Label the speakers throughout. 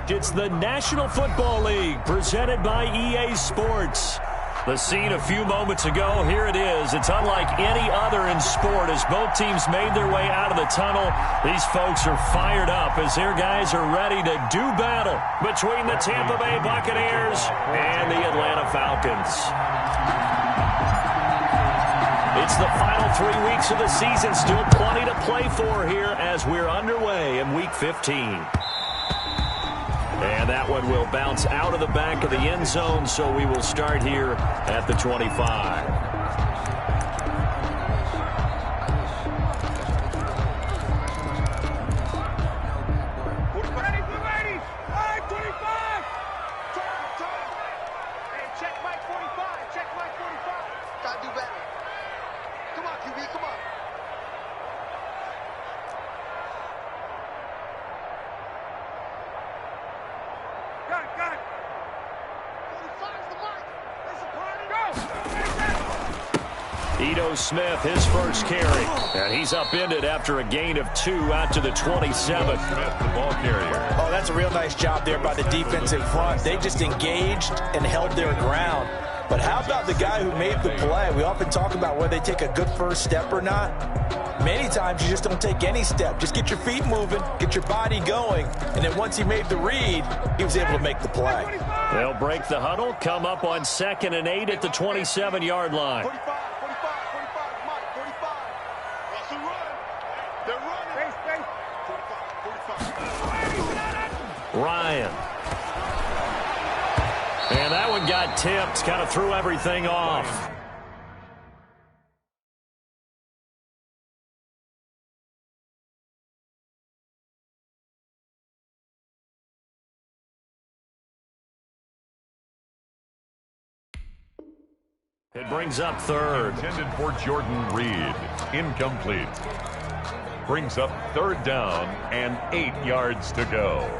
Speaker 1: It's the National Football League presented by EA Sports. The scene a few moments ago, here it is. It's unlike any other in sport as both teams made their way out of the tunnel. These folks are fired up as their guys are ready to do battle between the Tampa Bay Buccaneers and the Atlanta Falcons. It's the final 3 weeks of the season. Still plenty to play for here as we're underway in Week 15. And that one will bounce out of the back of the end zone, so we will start here at the 25. Smith, his first carry, and he's upended after a gain of 2 out to the 27. Smith, the ball carrier.
Speaker 2: Oh, that's a real nice job there by the defensive front. They just engaged and held their ground. But how about the guy who made the play? We often talk about whether they take a good first step or not. Many times you just don't take any step. Just get your feet moving, get your body going, and then once he made the read, he was able to make the play.
Speaker 1: They'll break the huddle, come up on 2nd and 8 at the 27-yard line. Ryan. And that one got tipped, kind of threw everything off. It brings up 3rd.
Speaker 3: Intended for Jordan Reed. Incomplete. Brings up 3rd down and 8 yards to go.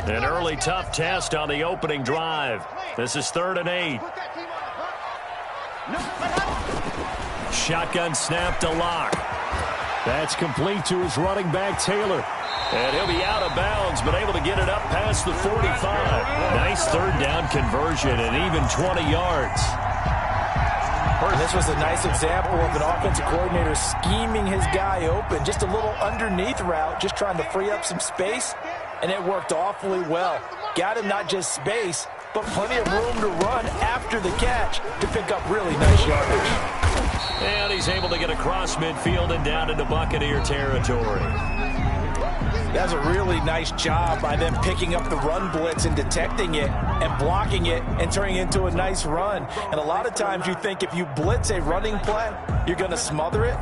Speaker 1: An early tough test on the opening drive. This is 3rd and 8. Shotgun snap to Locke. That's complete to his running back, Taylor. And he'll be out of bounds, but able to get it up past the 45. Nice 3rd down conversion and even 20 yards.
Speaker 2: And this was a nice example of an offensive coordinator scheming his guy open. Just a little underneath route, just trying to free up some space. And it worked awfully well. Got him not just space, but plenty of room to run after the catch to pick up really nice yardage.
Speaker 1: And he's able to get across midfield and down into Buccaneer territory.
Speaker 2: That's a really nice job by them picking up the run blitz and detecting it and blocking it and turning it into a nice run. And a lot of times you think if you blitz a running play, you're going to smother it.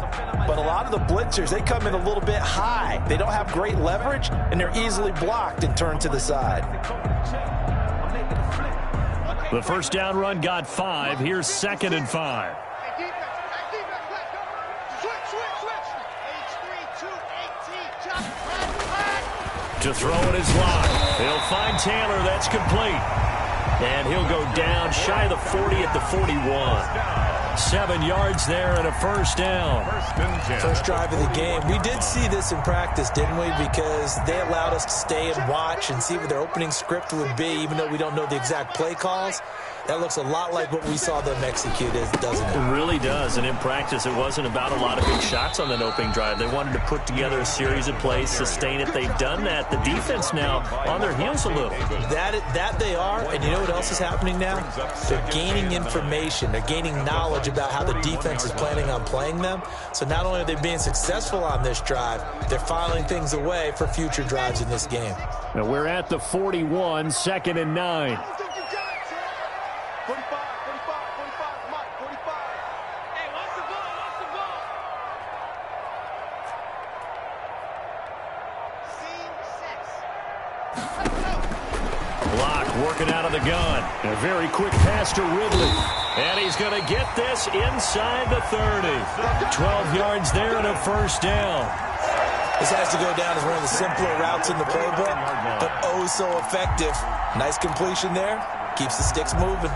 Speaker 2: But a lot of the blitzers, they come in a little bit high. They don't have great leverage, and they're easily blocked and turned to the side.
Speaker 1: The first down run got 5. Here's 2nd and 5. To throw it is Locke. He'll find Taylor. That's complete. And he'll go down shy of the 40 at the 41. 7 yards there and a first down.
Speaker 2: First drive of the game. We did see this in practice, didn't we? Because they allowed us to stay and watch and see what their opening script would be, even though we don't know the exact play calls. That looks a lot like what we saw them execute, doesn't it?
Speaker 1: It really does. And in practice, it wasn't about a lot of big shots on that opening drive. They wanted to put together a series of plays, sustain it. They've done that. The defense now on their heels a little.
Speaker 2: That they are. And you know what else is happening now? They're gaining information. They're gaining knowledge about how the defense is planning on playing them. So not only are they being successful on this drive, they're filing things away for future drives in this game.
Speaker 1: Now we're at the 41, 2nd and 9.
Speaker 4: 45, 45, Mike, 45. Hey, watch the ball, watch the ball. Scene 6.
Speaker 1: Locke working out of the gun. A very quick pass to Ridley. And he's going to get this inside the 30. 12 yards there and a first down.
Speaker 2: This has to go down as one of the simpler routes in the playbook, but oh so effective. Nice completion there. Keeps the sticks moving.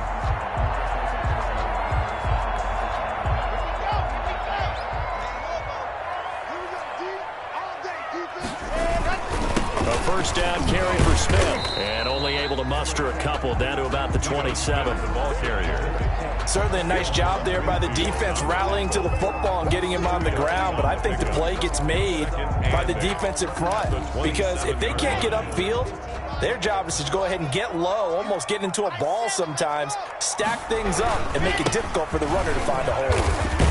Speaker 1: first down carry for Smith. And only able to muster a couple down to about the 27.
Speaker 3: The ball carrier.
Speaker 2: Certainly a nice job there by the defense rallying to the football and getting him on the ground. But I think the play gets made by the defensive front. Because if they can't get upfield, their job is to go ahead and get low, almost get into a ball sometimes, stack things up, and make it difficult for the runner to find a hole.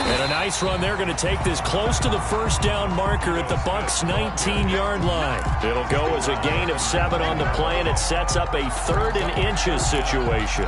Speaker 1: And a nice run. They're going to take this close to the first down marker at the Bucs' 19-yard line. It'll go as a gain of 7 on the play, and it sets up a 3rd and inches situation.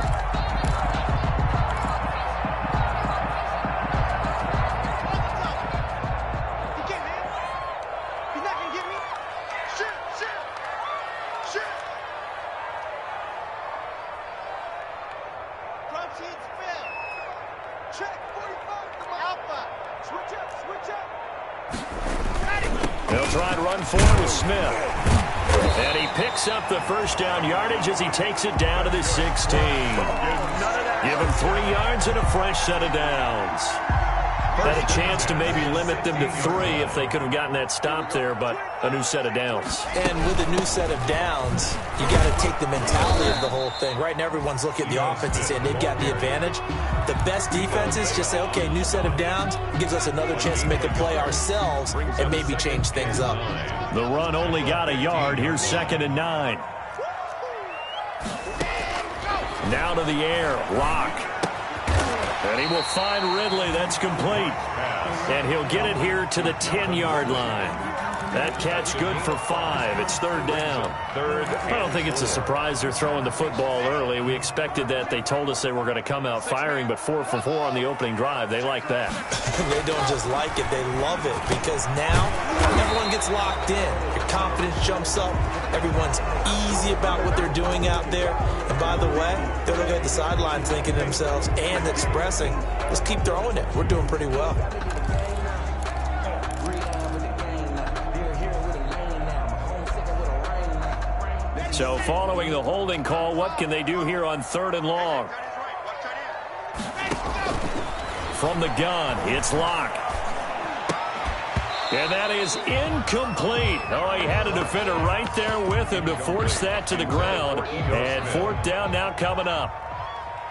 Speaker 1: They'll try and run forward with Smith. And he picks up the first down yardage as he takes it down to the 16. Give him 3 yards and a fresh set of downs. Had a chance to maybe limit them to 3 if they could have gotten that stop there, but a new set of downs.
Speaker 2: And with a new set of downs, you got to take the mentality of the whole thing. Right now, everyone's looking at the offense and saying they've got the advantage. The best defenses just say, okay, new set of downs. It gives us another chance to make a play ourselves and maybe change things up.
Speaker 1: The run only got a yard. Here's 2nd and 9. Now to the air. Lock. And he will find Ridley. That's complete. And he'll get it here to the 10-yard line. That catch good for 5. It's 3rd down. I don't think it's a surprise they're throwing the football early. We expected that. They told us they were going to come out firing, but 4 for 4 on the opening drive. They like that.
Speaker 2: They don't just like it. They love it because now everyone gets locked in. Your confidence jumps up. Everyone's easy about what they're doing out there. And by the way, they're looking at the sideline thinking to themselves and expressing, just keep throwing it. We're doing pretty well.
Speaker 1: So following the holding call, what can they do here on 3rd and long? From the gun, it's Locke. And that is incomplete. Oh, he had a defender right there with him to force that to the ground. And 4th down now coming up.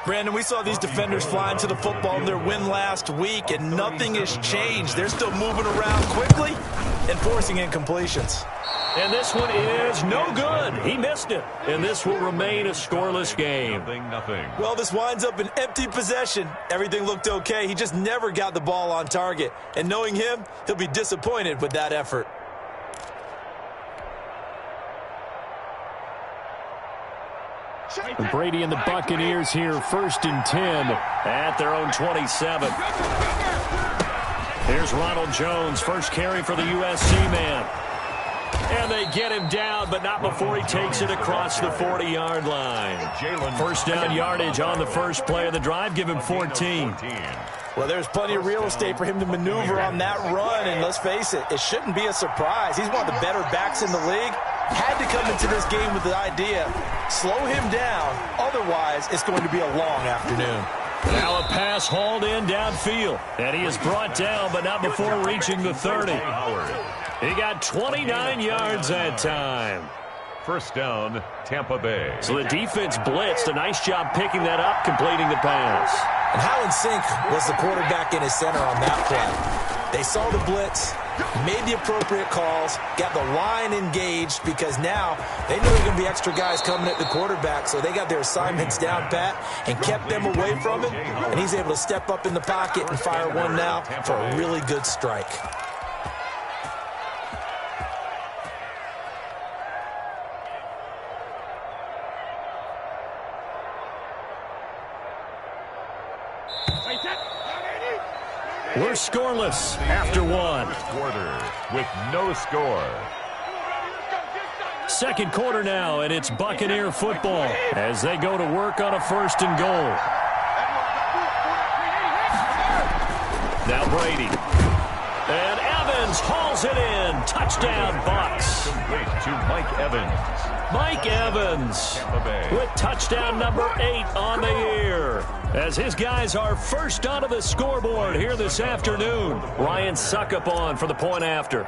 Speaker 2: Brandon, we saw these defenders flying to the football in their win last week, and nothing has changed. They're still moving around quickly and forcing incompletions.
Speaker 1: And this one is no good. He missed it. And this will remain a scoreless game.
Speaker 3: Nothing.
Speaker 2: Well, this winds up an empty possession. Everything looked okay. He just never got the ball on target. And knowing him, he'll be disappointed with that effort.
Speaker 1: Brady and the Buccaneers here, 1st and 10 at their own 27. Here's Ronald Jones, first carry for the USC man. And they get him down, but not before he takes it across the 40-yard line. First down yardage on the first play of the drive. Give him 14.
Speaker 2: Well, there's plenty of real estate for him to maneuver on that run. And let's face it, it shouldn't be a surprise. He's one of the better backs in the league. Had to come into this game with the idea, slow him down. Otherwise, it's going to be a long afternoon.
Speaker 1: Now a pass hauled in downfield. And he is brought down, but not before reaching the 30. He got 29 yards that time.
Speaker 3: First down, Tampa Bay.
Speaker 1: So the defense blitzed. A nice job picking that up, completing the pass.
Speaker 2: And how in sync was the quarterback in his center on that play? They saw the blitz, made the appropriate calls, got the line engaged because now they know there are going to be extra guys coming at the quarterback, so they got their assignments down pat and kept them away from him, and he's able to step up in the pocket and fire one now for a really good strike.
Speaker 1: We're scoreless after 1
Speaker 3: quarter with no score.
Speaker 1: 2nd quarter now, and it's Buccaneer football as they go to work on a 1st and goal. Now Brady. And Evans hauls it in. Touchdown, Bucs.
Speaker 3: Complete to Mike Evans.
Speaker 1: Mike Evans with touchdown number 8 on the year. As his guys are first onto the scoreboard here this afternoon. Ryan Succop on for the point after.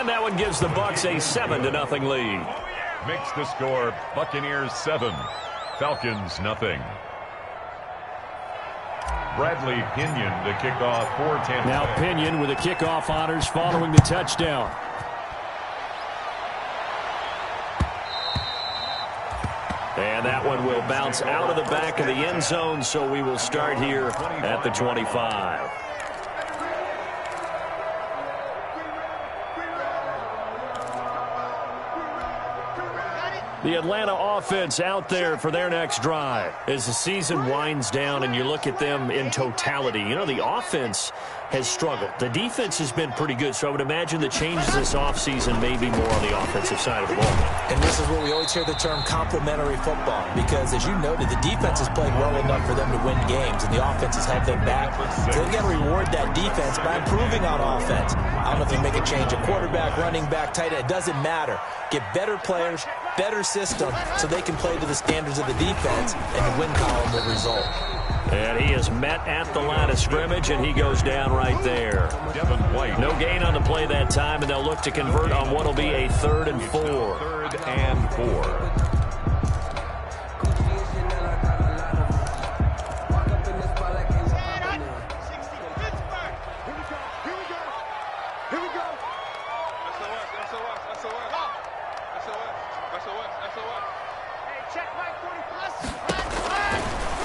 Speaker 1: And that one gives the Bucs a 7-0 lead.
Speaker 3: Makes the score Buccaneers 7, Falcons nothing. Bradley Pinion to kick off for Tampa.
Speaker 1: Now Pinion with the kickoff honors following the touchdown. And that one will bounce out of the back of the end zone, so we will start here at the 25. The Atlanta offense out there for their next drive. As the season winds down and you look at them in totality, you know, the offense has struggled. The defense has been pretty good, so I would imagine the changes this offseason may be more on the offensive side of the ball.
Speaker 2: And this is where we always hear the term complementary football, because as you noted, the defense has played well enough for them to win games, and the offense has had them back. So they've got to reward that defense by improving on offense. I don't know if you make a change, a quarterback, running back, tight end, it doesn't matter. Get better players, better system, so they can play to the standards of the defense, and the win column will result.
Speaker 1: And he is met at the line of scrimmage, and he goes down right there. No gain on the play that time, and they'll look to convert on what will be a 3rd and 4.
Speaker 3: 3rd and 4.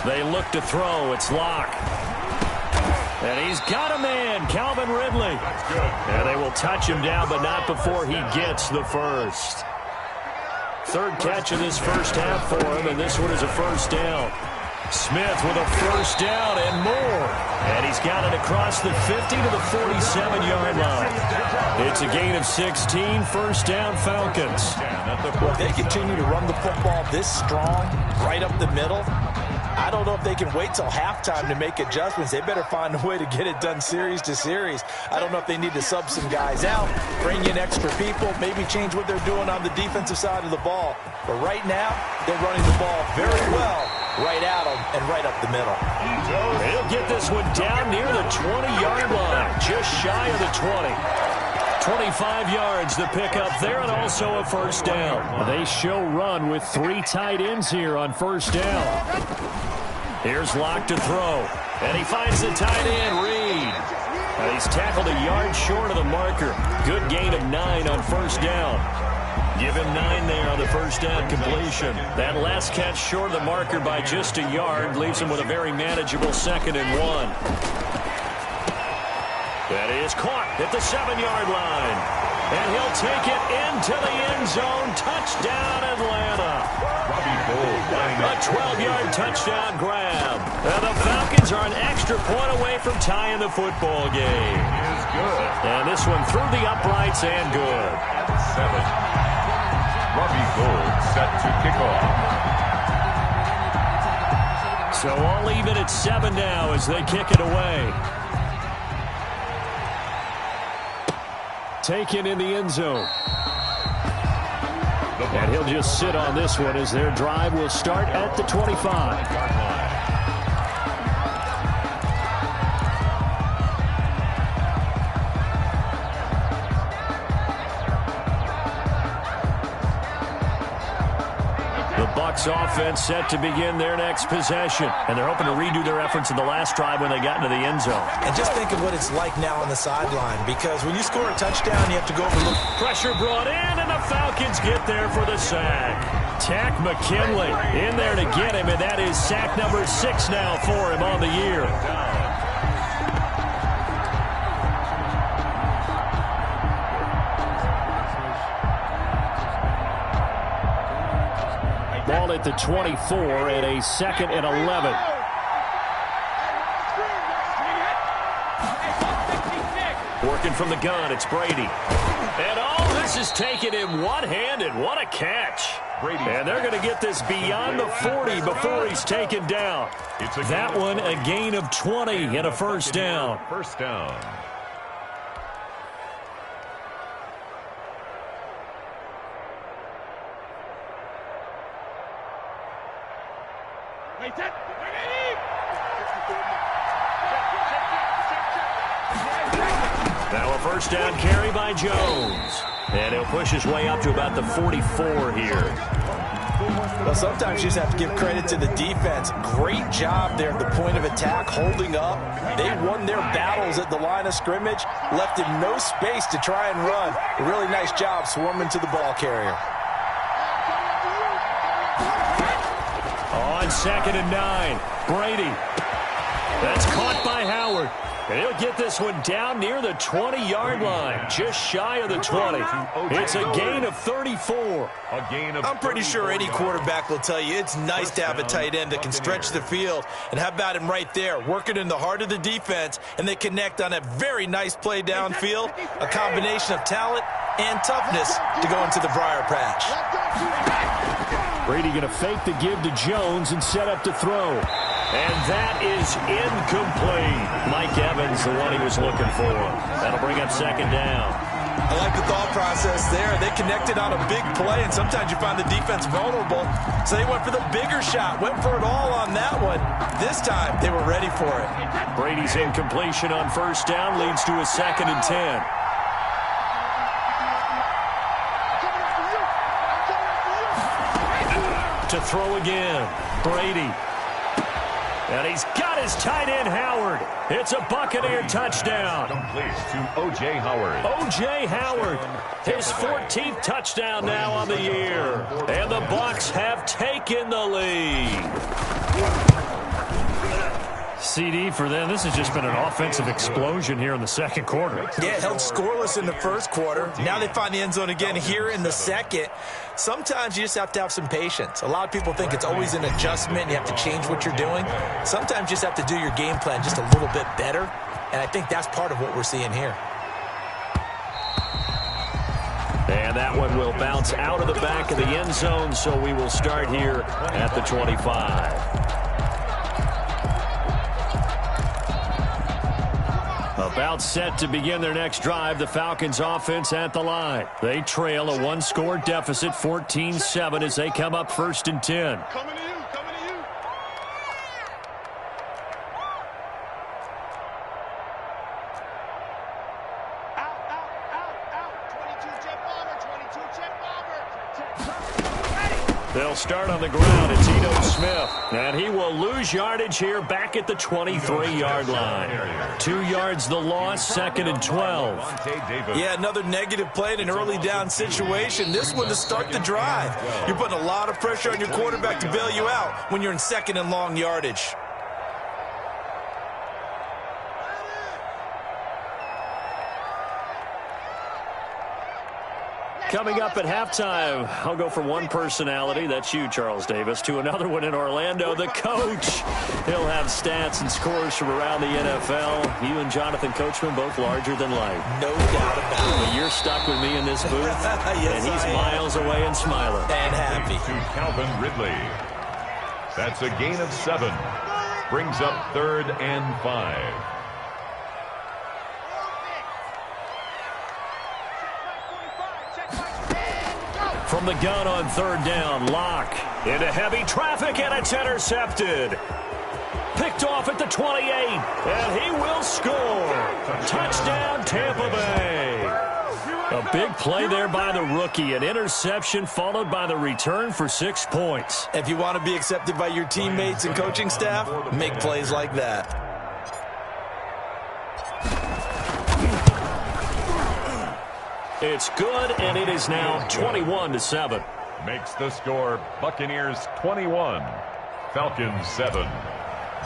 Speaker 1: They look to throw. It's Locke. And he's got a man, Calvin Ridley.
Speaker 3: That's good.
Speaker 1: And they will touch him down, but not before he gets the first. 3rd catch of this first half for him, and this one is a first down. Smith with a first down and more. And he's got it across the 50 to the 47-yard line. It's a gain of 16, first down Falcons.
Speaker 2: Well, if they continue to run the football this strong, right up the middle, I don't know if they can wait till halftime to make adjustments. They better find a way to get it done series to series. I don't know if they need to sub some guys out, bring in extra people, maybe change what they're doing on the defensive side of the ball. But right now, they're running the ball very well right at them and right up the middle.
Speaker 1: He'll get this one down near the 20-yard line, just shy of the 20. 25 yards the pickup there, and also a first down. They show run with 3 tight ends here on first down. Here's Locke to throw, and he finds the tight end, Reed. And he's tackled a yard short of the marker. Good gain of 9 on first down. Give him 9 there on the first down completion. That last catch short of the marker by just a yard leaves him with a very manageable 2nd and 1. That is caught at the 7-yard line. And he'll take it into the end zone. Touchdown, Atlanta. A 12-yard touchdown grab. And the Falcons are an extra point away from tying the football game.
Speaker 3: Is good.
Speaker 1: And this one through the uprights and good.
Speaker 3: 7. Robbie Gould set to kick off.
Speaker 1: So all even at 7 now as they kick it away. Taken in the end zone. And he'll just sit on this one as their drive will start at the 25. Bucs offense set to begin their next possession. And they're hoping to redo their efforts in the last drive when they got into the end zone.
Speaker 2: And just think of what it's like now on the sideline, because when you score a touchdown, you have to go over the
Speaker 1: pressure brought in, and the Falcons get there for the sack. Tack McKinley in there to get him, and that is sack number 6 now for him on the year. Ball at the 24 and a 2nd and 11. Working from the gun, it's Brady. And all this is taken in one-handed. What a catch.
Speaker 3: Brady.
Speaker 1: And they're going to get this beyond the 40 before he's taken down. That one a gain of 20 and a first down.
Speaker 3: First down.
Speaker 1: Now a First down carry by Jones. And he'll push his way up to about the 44 here.
Speaker 2: Well, sometimes you just have to give credit to the defense. Great job there at the point of attack, holding up. They won their battles at the line of scrimmage, left him no space to try and run. A really nice job swarming to the ball carrier.
Speaker 1: On 2nd and 9, Brady. That's caught by Howard. And he'll get this one down near the 20-yard line, just shy of the 20. It's a gain of 34.
Speaker 2: I'm pretty sure any quarterback will tell you it's nice to have a tight end that can stretch the field. And how about him right there, working in the heart of the defense, and they connect on a very nice play downfield, a combination of talent and toughness to go into the briar patch.
Speaker 1: Brady going to fake the give to Jones and set up to throw. And that is incomplete. Mike Evans, the one he was looking for. That'll bring up 2nd down.
Speaker 2: I like the thought process there. They connected on a big play, and sometimes you find the defense vulnerable. So they went for the bigger shot, went for it all on that one. This time, they were ready for it.
Speaker 1: Brady's incompletion on 1st down leads to a 2nd and 10. To throw again, Brady. And he's got his tight end, Howard. It's a Buccaneer touchdown.
Speaker 3: Complete to O.J. Howard.
Speaker 1: O.J. Howard, his 14th touchdown now on the year. And the Bucs have taken the lead. CD for them. This has just been an offensive explosion here in the 2nd quarter.
Speaker 2: Yeah, held scoreless in the 1st quarter. Now they find the end zone again here in the 2nd. Sometimes you just have to have some patience. A lot of people think it's always an adjustment and you have to change what you're doing. Sometimes you just have to do your game plan just a little bit better, and I think that's part of what we're seeing here.
Speaker 1: And that one will bounce out of the back of the end zone, so we will start here at the 25. About set to begin their next drive, the Falcons offense at the line. They trail a 1-score deficit, 14-7, as they come up 1st and 10.
Speaker 4: Coming to you, coming to you. Out. 22 jet bomber.
Speaker 1: They'll start on the ground. It's Ito Smith. And he will lose yardage here back at the 23-yard line. 2 yards the loss, 2nd and 12.
Speaker 2: Yeah, another negative play in an early down situation. This one to start the drive. You're putting a lot of pressure on your quarterback to bail you out when you're in 2nd and long yardage.
Speaker 1: Coming up at halftime, I'll go from one personality, that's you, Charles Davis, to another one in Orlando, the coach. He'll have stats and scores from around the NFL. You and Jonathan Coachman, both larger than life.
Speaker 2: No doubt about it.
Speaker 1: But you're stuck with me in this booth,
Speaker 2: Yes,
Speaker 1: and he's miles away and smiling.
Speaker 2: And happy.
Speaker 3: To Calvin Ridley. That's a gain of 7. Brings up 3rd and 5.
Speaker 1: From the gun on 3rd down, Locke into heavy traffic, and it's intercepted. Picked off at the 28, and he will score. Touchdown, Tampa Bay. A big play there by the rookie. An interception followed by the return for 6 points.
Speaker 2: If you want to be accepted by your teammates and coaching staff, make plays like that.
Speaker 1: It's good, and it is now 21-7.
Speaker 3: Makes the score Buccaneers 21, Falcons 7.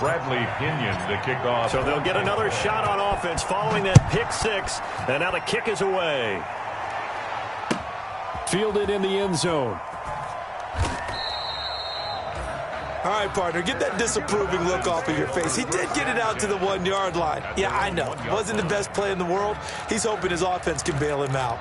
Speaker 3: Bradley Pinion to kick off.
Speaker 1: So they'll get another shot on offense following that pick 6, and now the kick is away. Fielded in the end zone.
Speaker 2: All right, partner, get that disapproving look off of your face. He did get it out to the 1-yard line. Yeah, I know. Wasn't the best play in the world. He's hoping his offense can bail him out.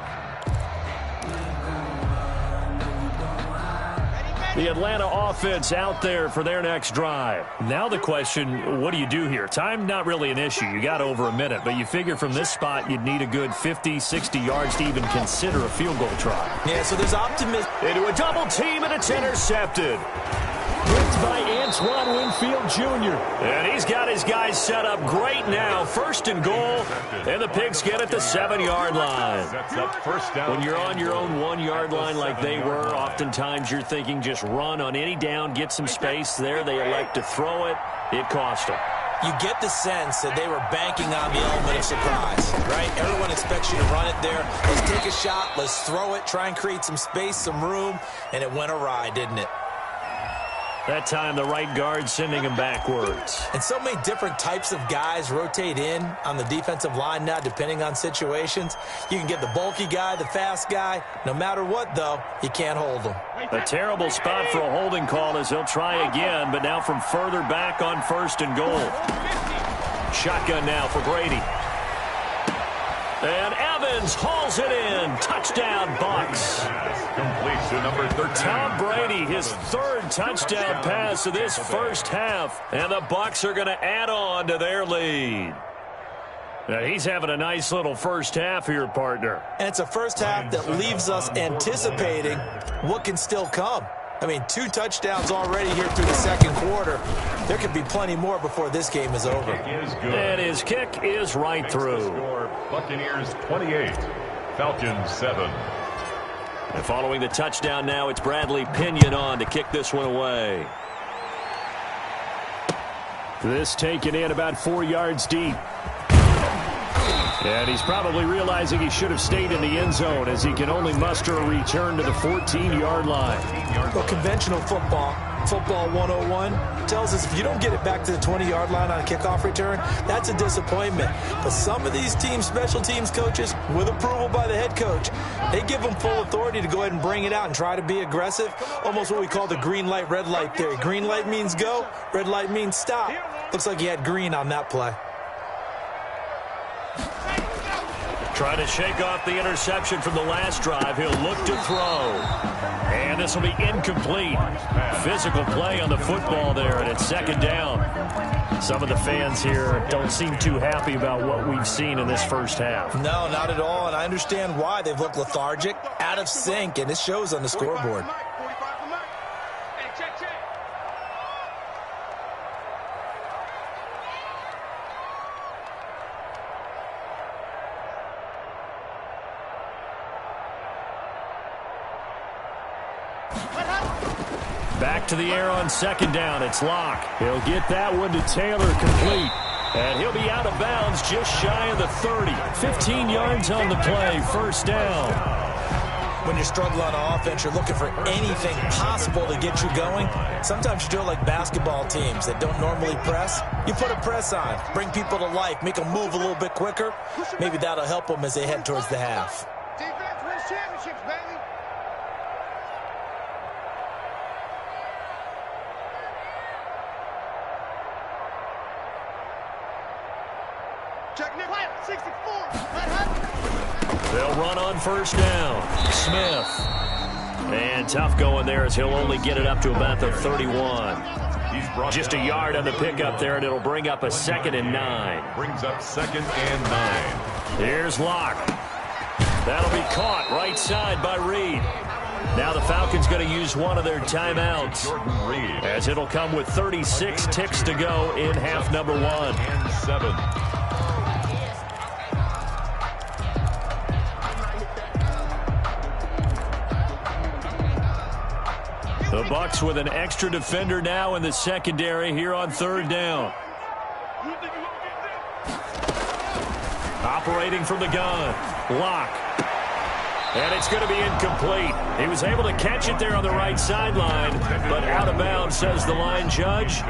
Speaker 1: The Atlanta offense out there for their next drive. Now the question, what do you do here? Time not really an issue. You got over a minute, but you figure from this spot you'd need a good 50, 60 yards to even consider a field goal try.
Speaker 2: Yeah, so there's optimism.
Speaker 1: Into a double team, and it's intercepted. Picked by Antoine Winfield Jr. And he's got his guys set up great now. First and goal, and the Pigs get at the 7-yard line. When you're on your own 1-yard line like they were, oftentimes you're thinking just run on any down, get some space. There they elect to throw it. It cost them.
Speaker 2: You get the sense that they were banking on the element of surprise, right? Everyone expects you to run it there. Let's take a shot. Let's throw it. Try and create some space, some room. And it went awry, didn't it?
Speaker 1: That time, the right guard sending him backwards.
Speaker 2: And so many different types of guys rotate in on the defensive line now, depending on situations. You can get the bulky guy, the fast guy. No matter what, though, you can't hold them.
Speaker 1: A terrible spot for a holding call as he'll try again, but now from further back on first and goal. Shotgun now for Brady. And Evans hauls it in. Touchdown, Bucs.
Speaker 3: Complete to number 13.
Speaker 1: Tom Brady, his third touchdown pass of this first half. And the Bucs are going to add on to their lead. Now, he's having a nice little first half here, partner.
Speaker 2: And it's a first half that leaves us anticipating what can still come. I mean, 2 touchdowns already here through the second quarter. There could be plenty more before this game is over.
Speaker 1: And his kick is right through.
Speaker 3: Score, Buccaneers 28, Falcons 7.
Speaker 1: And following the touchdown now, it's Bradley Pinion on to kick this one away. This taken in about 4 yards deep. And he's probably realizing he should have stayed in the end zone as he can only muster a return to the 14-yard line.
Speaker 2: Well, conventional football 101, tells us if you don't get it back to the 20-yard line on a kickoff return, that's a disappointment. But some of these teams, special teams coaches, with approval by the head coach, they give them full authority to go ahead and bring it out and try to be aggressive. Almost what we call the green light, red light theory. Green light means go, red light means stop. Looks like he had green on that play.
Speaker 1: Trying to shake off the interception from the last drive. He'll look to throw. And this will be incomplete. Physical play on the football there, and it's second down. Some of the fans here don't seem too happy about what we've seen in this first half.
Speaker 2: No, not at all, and I understand why. They've looked lethargic, out of sync, and it shows on the scoreboard.
Speaker 1: Back to the air on second down. It's Locke. He'll get that one to Taylor complete. And he'll be out of bounds just shy of the 30. 15 yards on the play. First down.
Speaker 2: When you struggle on offense, you're looking for anything possible to get you going. Sometimes you do it like basketball teams that don't normally press. You put a press on, bring people to life, make them move a little bit quicker. Maybe that'll help them as they head towards the half.
Speaker 4: Defense wins championships, baby. Check Nick. 64.
Speaker 1: They'll run on first down. Smith. And tough going there as he'll only get it up to about the 31. Just a yard on the pickup there, and it'll bring up a 2nd and 9.
Speaker 3: Brings up 2nd and 9.
Speaker 1: Here's Locke. That'll be caught right side by Reed. Now the Falcons going to use one of their timeouts as it'll come with 36 ticks to go in half number 1.
Speaker 3: And 7.
Speaker 1: The Bucs with an extra defender now in the secondary here on third down. Operating from the gun. Locke. And it's going to be incomplete. He was able to catch it there on the right sideline, but out of bounds, says the line judge.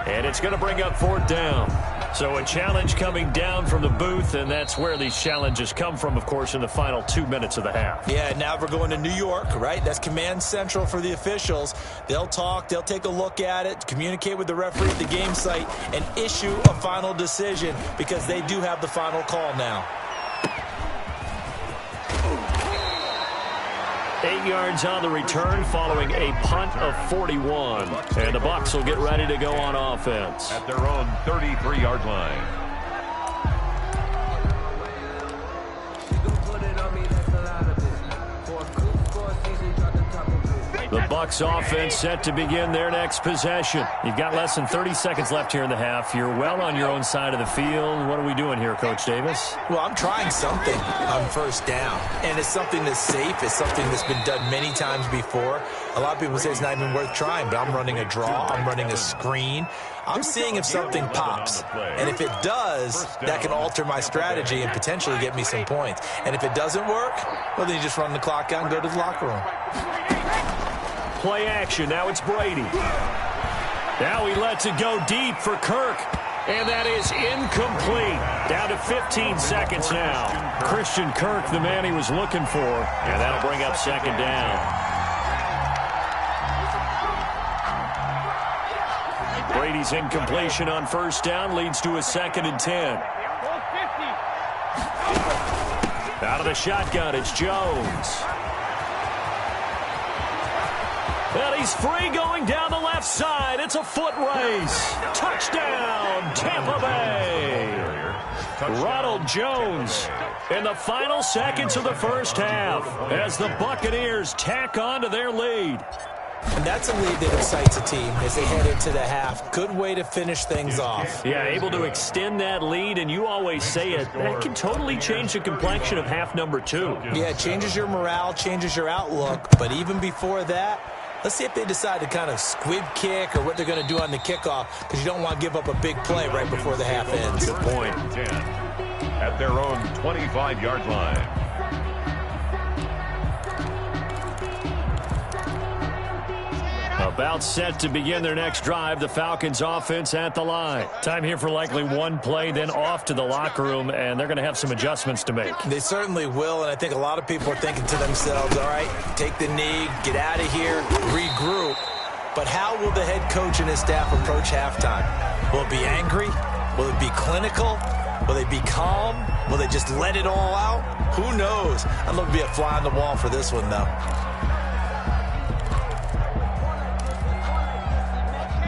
Speaker 1: And it's going to bring up 4th down. So a challenge coming down from the booth, and that's where these challenges come from, of course, in the final 2 minutes of the half.
Speaker 2: Yeah, now we're going to New York, right? That's command central for the officials. They'll talk, they'll take a look at it, communicate with the referee at the game site, and issue a final decision because they do have the final call now.
Speaker 1: 8 yards on the return following a punt of 41. And the Bucs will get ready to go on offense.
Speaker 3: At their own 33-yard line.
Speaker 1: The Bucs offense set to begin their next possession. You've got less than 30 seconds left here in the half. You're well on your own side of the field. What are we doing here, Coach Davis?
Speaker 2: Well, I'm trying something on first down, and it's something that's safe. It's something that's been done many times before. A lot of people say it's not even worth trying, but I'm running a draw. I'm running a screen. I'm seeing if something pops, and if it does, that can alter my strategy and potentially get me some points. And if it doesn't work, well, then you just run the clock out and go to the locker room.
Speaker 1: Play action. Now it's Brady. Now he lets it go deep for Kirk. And that is incomplete. Down to 15 seconds now. Christian Kirk, the man he was looking for. And that'll bring up second down. Brady's incompletion on first down leads to a 2nd and 10. Out of the shotgun, it's Jones. And he's free going down the left side. It's a foot race. Touchdown, Tampa Bay. Ronald Jones in the final seconds of the first half as the Buccaneers tack on to their lead.
Speaker 2: And that's a lead that excites a team as they head into the half. Good way to finish things off.
Speaker 1: Yeah, able to extend that lead, and you always say it, that can totally change the complexion of half number 2.
Speaker 2: Yeah, it changes your morale, changes your outlook. But even before that, let's see if they decide to kind of squib kick or what they're going to do on the kickoff, because you don't want to give up a big play right before the half ends.
Speaker 1: Good point.
Speaker 3: 10 at their own 25-yard line.
Speaker 1: About set to begin their next drive, the Falcons offense at the line. Time here for likely one play, then off to the locker room, and they're going to have some adjustments to make.
Speaker 2: They certainly will, and I think a lot of people are thinking to themselves, all right, take the knee, get out of here, regroup. But how will the head coach and his staff approach halftime? Will it be angry? Will it be clinical? Will they be calm? Will they just let it all out? Who knows? I'd love to be a fly on the wall for this one, though.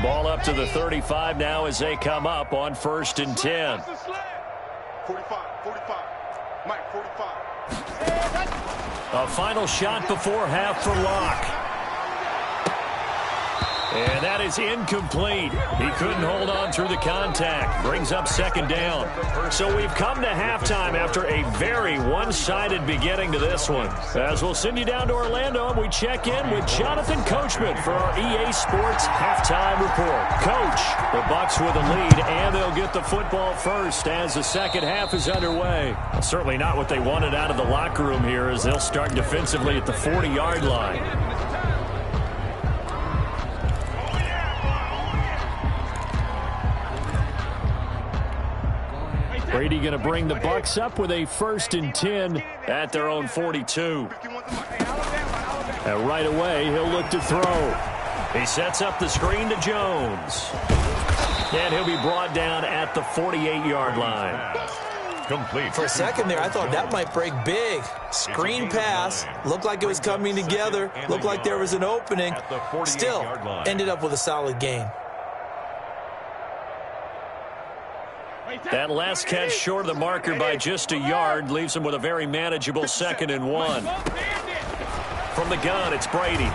Speaker 1: Ball up to the 35 now as they come up on 1st and 10.
Speaker 4: 45. Mike, 45.
Speaker 1: A final shot before half for Locke. And that is incomplete. He couldn't hold on through the contact. Brings up 2nd down. So we've come to halftime after a very one-sided beginning to this one. As we'll send you down to Orlando, and we check in with Jonathan Coachman for our EA Sports Halftime Report. Coach, the Bucs with a lead, and they'll get the football first as the second half is underway. Certainly not what they wanted out of the locker room here as they'll start defensively at the 40-yard line. Brady going to bring the Bucs up with a 1st and 10 at their own 42. And right away, he'll look to throw. He sets up the screen to Jones. And he'll be brought down at the 48-yard line.
Speaker 3: Complete.
Speaker 2: For a second there, I thought that might break big. Screen pass. Looked like it was coming together. Looked like there was an opening. Still, ended up with a solid gain.
Speaker 1: That last catch short of the marker by just a yard leaves him with a very manageable 2nd and 1. From the gun, it's Brady.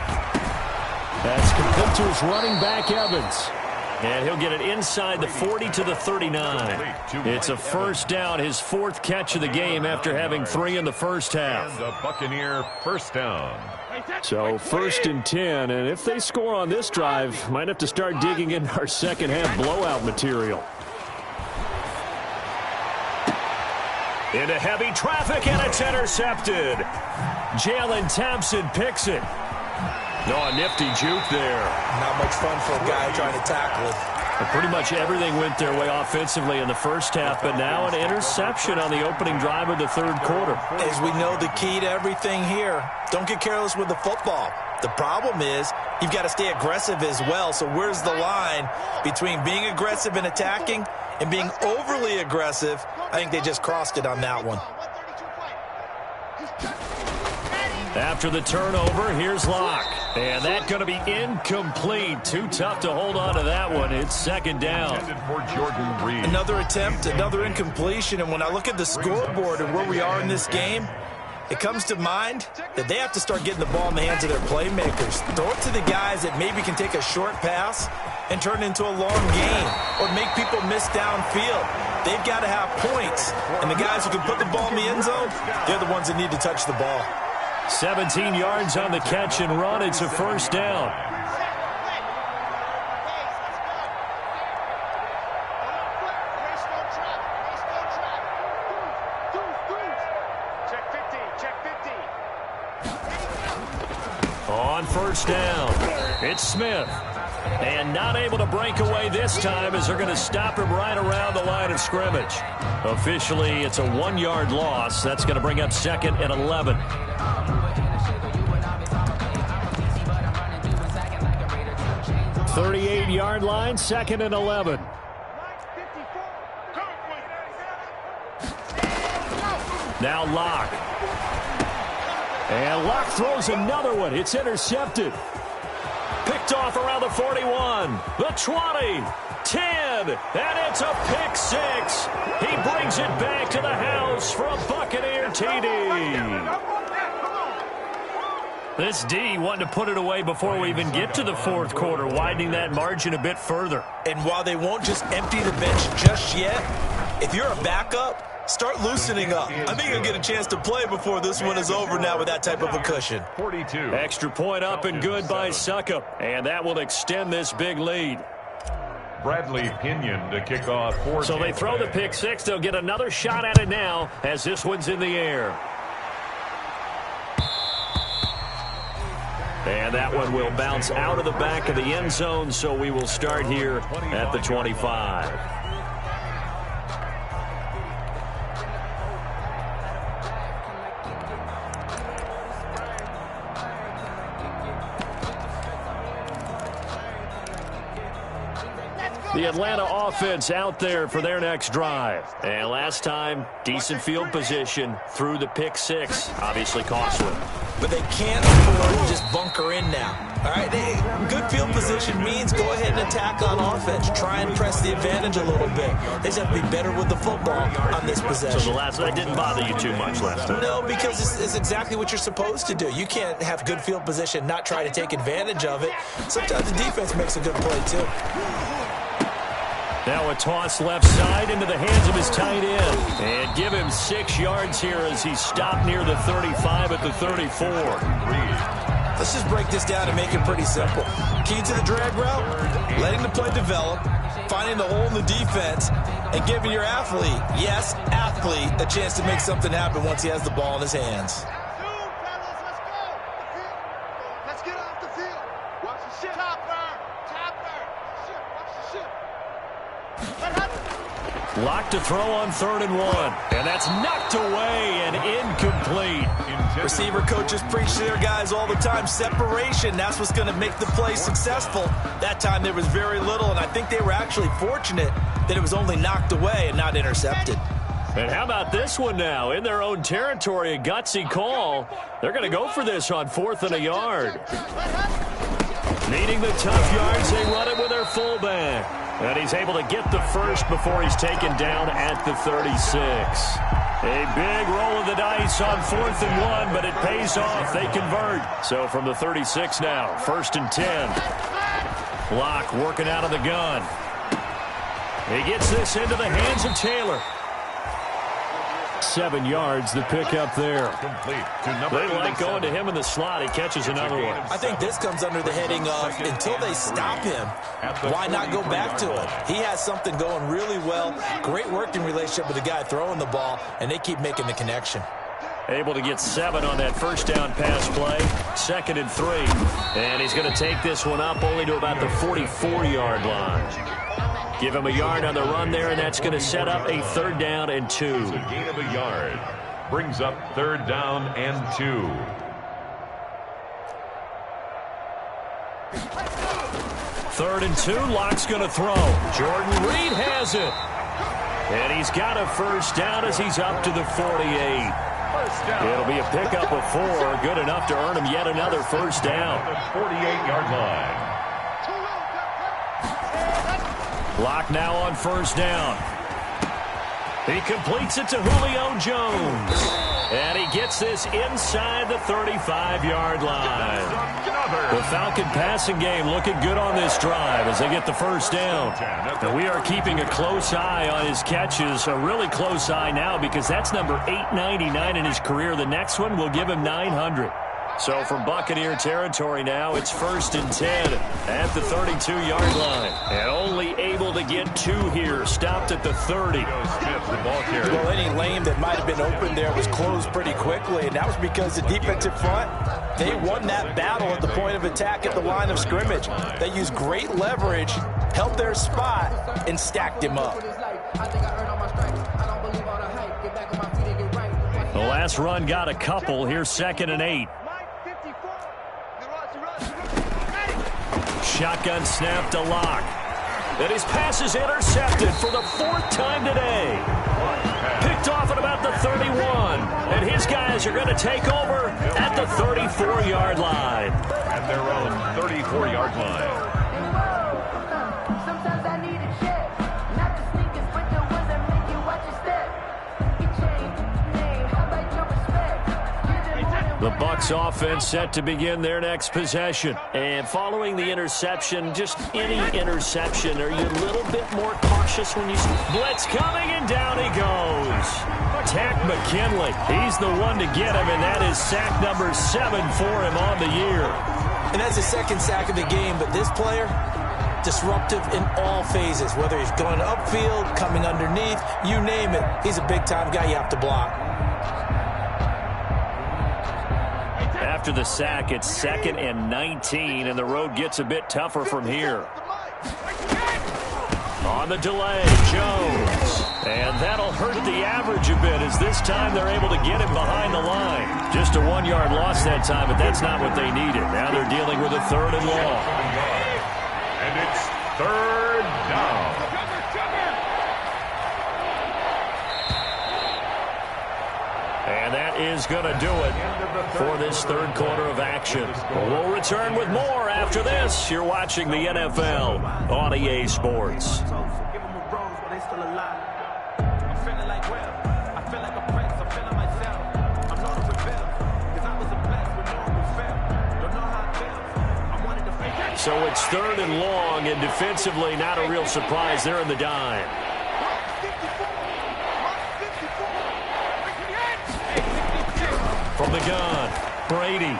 Speaker 1: That's complete to his running back, Evans. And he'll get it inside the 40 to the 39. It's a 1st down, his 4th catch of the game after having 3 in the first half.
Speaker 3: And a Buccaneer 1st down.
Speaker 1: So 1st and 10, and if they score on this drive, might have to start digging in our second half blowout material. Into heavy traffic, and it's intercepted. Jalen Thompson picks it. No, a nifty juke there.
Speaker 2: Not much fun for a guy trying to tackle it.
Speaker 1: And pretty much everything went their way offensively in the first half, but now an interception on the opening drive of the 3rd quarter.
Speaker 2: As we know, the key to everything here, don't get careless with the football. The problem is you've got to stay aggressive as well. So where's the line between being aggressive and attacking and being overly aggressive? I think they just crossed it on that one.
Speaker 1: After the turnover, here's Locke. And that's going to be incomplete. Too tough to hold on to that one. It's 2nd down.
Speaker 3: For Jordan Reed.
Speaker 2: Another attempt, another incompletion. And when I look at the scoreboard and where we are in this game, it comes to mind that they have to start getting the ball in the hands of their playmakers. Throw it to the guys that maybe can take a short pass and turn it into a long gain or make people miss downfield. They've got to have points, and the guys who can put the ball in the end zone, they're the ones that need to touch the ball.
Speaker 1: 17 yards on the catch and run. It's a first down. On first down, it's Smith. And not able to break away this time as they're going to stop him right around the line of scrimmage. Officially, it's a 1-yard loss. That's going to bring up 2nd and 11. "38-yard line, 2nd and 11. Now Locke. And Locke throws another one. It's intercepted. Picked off around the 41, the 20, 10, and it's a pick 6. He brings it back to the house for a Buccaneer TD. This D wanted to put it away before we even get to the fourth quarter, widening that margin a bit further.
Speaker 2: And while they won't just empty the bench just yet, if you're a backup, start loosening up. I think you'll get a chance to play before this one is over now with that type of a cushion.
Speaker 3: 42.
Speaker 1: Extra point up and good by Succop, and that will extend this big lead.
Speaker 3: Bradley Pinion to kick off.
Speaker 1: So they throw the pick 6. They'll get another shot at it now as this one's in the air. And that one will bounce out of the back of the end zone, so we will start here at the 25. The Atlanta offense out there for their next drive. And last time, decent field position through the pick 6. Obviously costly.
Speaker 2: But they can't afford to just bunker in now. All right, good field position means go ahead and attack on offense. Try and press the advantage a little bit. They just have to be better with the football on this possession.
Speaker 1: So that didn't bother you too much last time?
Speaker 2: No, because it's exactly what you're supposed to do. You can't have good field position, not try to take advantage of it. Sometimes the defense makes a good play, too.
Speaker 1: Now a toss left side into the hands of his tight end. And give him 6 yards here as he stopped near the 35 at the 34.
Speaker 2: Let's just break this down and make it pretty simple. Key to the drag route, letting the play develop, finding the hole in the defense, and giving your athlete, yes, athlete, a chance to make something happen once he has the ball in his hands.
Speaker 4: Let's get off the field. Watch the ship. Topper. Watch the ship.
Speaker 1: Locked to throw on 3rd and 1. And that's knocked away and incomplete.
Speaker 2: Receiver coaches preach to their guys all the time. Separation, that's what's going to make the play successful. That time there was very little, and I think they were actually fortunate that it was only knocked away and not intercepted.
Speaker 1: And how about this one now? In their own territory, a gutsy call. They're going to go for this on 4th and a yard. Needing the tough yards, they run it with their fullback. And he's able to get the first before he's taken down at the 36. A big roll of the dice on 4th and 1, but it pays off. They convert. So from the 36 now, 1st and 10. Locke working out of the gun. He gets this into the hands of Taylor. 7 yards, the pick up there. They like going to him in the slot. He catches another one.
Speaker 2: I think this comes under the heading of until they stop him, why not go back to him? He has something going really well. Great working relationship with the guy throwing the ball, and they keep making the connection.
Speaker 1: Able to get 7 on that first down pass play. 2nd and 3. And he's going to take this one up only to about the 44-yard line. Give him a yard on the run there, and that's going to set up a 3rd down and 2.
Speaker 3: It's a gain of a yard. Brings up 3rd down and 2.
Speaker 1: 3rd and 2. Locke's going to throw. Jordan Reed has it. And he's got a first down as he's up to the 48. It'll be a pickup of 4. Good enough to earn him yet another first down.
Speaker 3: The 48-yard line.
Speaker 1: Locke now on first down. He completes it to Julio Jones. And he gets this inside the 35-yard line. The Falcon passing game looking good on this drive as they get the first down. And we are keeping a close eye on his catches, a really close eye now because that's number 899 in his career. The next one will give him 900. So from Buccaneer territory now, it's 1st and 10 at the 32-yard line. And only able to get 2 here, stopped at the 30.
Speaker 2: Well, any lane that might have been open there was closed pretty quickly, and that was because the defensive front, they won that battle at the point of attack at the line of scrimmage. They used great leverage, held their spot, and stacked him up.
Speaker 1: The last run got a couple. Here's 2nd and 8. Shotgun snap to Locke. And his pass is intercepted for the 4th time today. Picked off at about the 31. And his guys are going to take over at the 34-yard line.
Speaker 3: At their own 34-yard line.
Speaker 1: The Bucs offense set to begin their next possession. And following the interception, just any interception, are you a little bit more cautious when you see blitz coming, and down he goes. Tack McKinley, he's the one to get him, and that is sack number 7 for him on the year.
Speaker 2: And that's the 2nd sack of the game, but this player, disruptive in all phases, whether he's going upfield, coming underneath, you name it. He's a big-time guy you have to block.
Speaker 1: After the sack, it's 2nd and 19, and the road gets a bit tougher from here. On the delay, Jones. And that'll hurt the average a bit as this time they're able to get him behind the line. Just a 1-yard loss that time, but that's not what they needed. Now they're dealing with a 3rd and long.
Speaker 3: And it's 3rd down.
Speaker 1: And that is going to do it for this 3rd quarter of action. We'll return with more after this. You're watching the NFL on EA Sports. So it's 3rd and long, and defensively not a real surprise. They're in the dime. From the gun, Brady.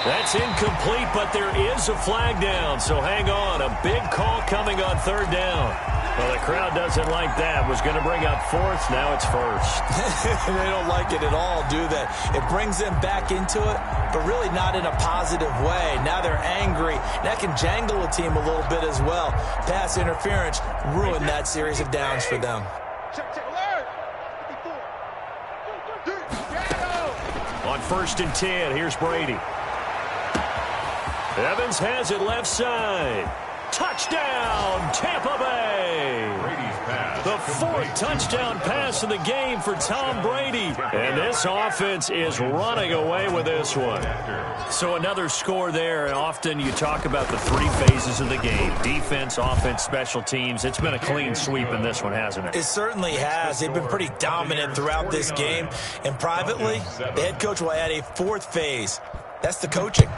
Speaker 1: That's incomplete, but there is a flag down, so hang on. A big call coming on 3rd down. Well, the crowd doesn't like that. Was going to bring up 4th, now it's 1st.
Speaker 2: They don't like it at all, do they? It brings them back into it, but really not in a positive way. Now they're angry. That can jangle a team a little bit as well. Pass interference ruined that series of downs for them.
Speaker 1: On 1st and 10, here's Brady. Evans has it left side. Touchdown, Tampa Bay.
Speaker 3: Brady's pass.
Speaker 1: The 4th touchdown pass of the game for Tom Brady. And this offense is running away with this one. So another score there, and often you talk about the 3 phases of the game. Defense, offense, special teams. It's been a clean sweep in this one, hasn't it?
Speaker 2: It certainly has. They've been pretty dominant throughout this game. And privately, the head coach will add a 4th phase. That's the coaching.